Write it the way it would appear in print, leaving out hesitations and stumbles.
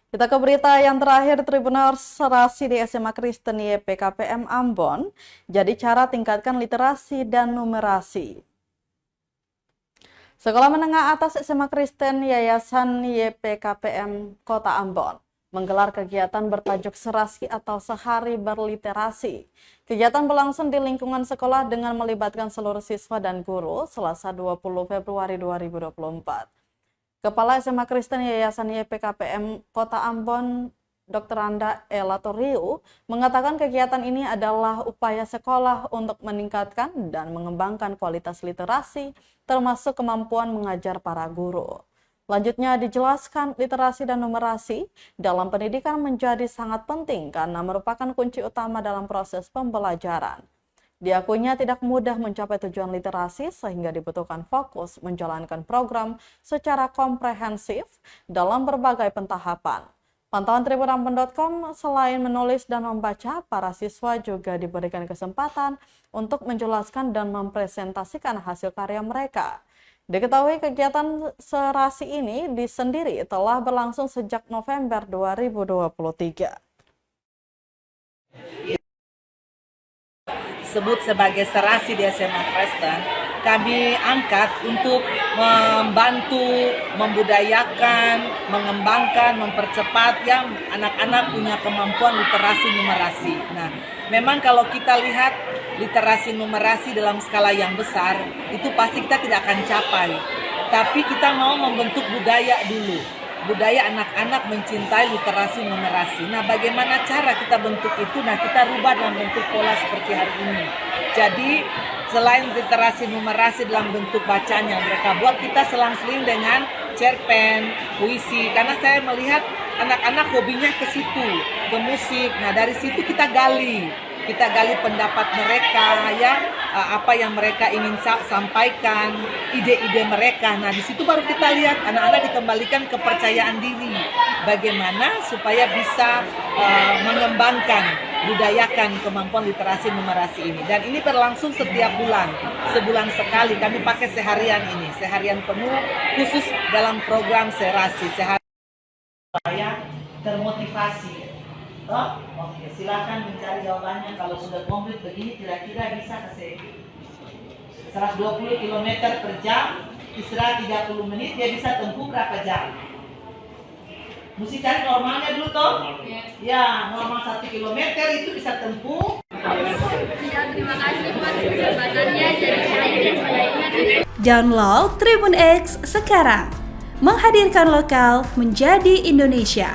Kita ke berita yang terakhir, Tribuners serasi di SMA Kristen YPKPM Ambon jadi cara tingkatkan literasi dan numerasi. Sekolah Menengah Atas SMA Kristen Yayasan YPKPM Kota Ambon menggelar kegiatan bertajuk Serasi atau Sehari Berliterasi. Kegiatan berlangsung di lingkungan sekolah dengan melibatkan seluruh siswa dan guru Selasa 20 Februari 2024. Kepala SMA Kristen Yayasan YPKPM Kota Ambon, Dr. Anda Elatoriu, mengatakan kegiatan ini adalah upaya sekolah untuk meningkatkan dan mengembangkan kualitas literasi, termasuk kemampuan mengajar para guru. Selanjutnya dijelaskan literasi dan numerasi dalam pendidikan menjadi sangat penting karena merupakan kunci utama dalam proses pembelajaran. Diakuinya tidak mudah mencapai tujuan literasi sehingga dibutuhkan fokus menjalankan program secara komprehensif dalam berbagai pentahapan. Pantauan tribunambon.com selain menulis dan membaca, para siswa juga diberikan kesempatan untuk menjelaskan dan mempresentasikan hasil karya mereka. Diketahui kegiatan serasi ini sendiri telah berlangsung sejak November 2023. Sebut sebagai serasi di SMA Kristen, kami angkat untuk membantu, membudayakan, mengembangkan, mempercepat yang anak-anak punya kemampuan literasi numerasi. Nah, memang kalau kita lihat literasi numerasi dalam skala yang besar, itu pasti kita tidak akan capai. Tapi kita mau membentuk budaya dulu. Budaya anak-anak mencintai literasi numerasi. Nah, bagaimana cara kita bentuk itu? Nah, kita rubah dalam bentuk pola seperti hari ini. Jadi, selain literasi numerasi dalam bentuk bacaan yang mereka buat, kita selang-seling dengan cerpen, puisi. Karena saya melihat anak-anak hobinya ke situ, ke musik. Nah, dari situ kita gali pendapat mereka, ya, apa yang mereka ingin sampaikan, ide-ide mereka. Nah, di situ baru kita lihat anak-anak dikembalikan kepercayaan diri, bagaimana supaya bisa mengembangkan, budayakan kemampuan literasi numerasi ini. Dan ini berlangsung setiap bulan, sebulan sekali. Kami pakai seharian ini, seharian penuh khusus dalam program serasi, supaya termotivasi. Oke, silakan mencari jawabannya. Kalau sudah komplit begini, kira-kira bisa kasih 120 km per jam, istirahat 30 menit, dia bisa tempuh berapa jam? Mesti cari normalnya dulu toh? Ya, normal 1 km itu bisa tempuh. Ya, terima kasih buat kesempatannya. Jadi saya ingat. Download Tribun X sekarang, menghadirkan lokal menjadi Indonesia.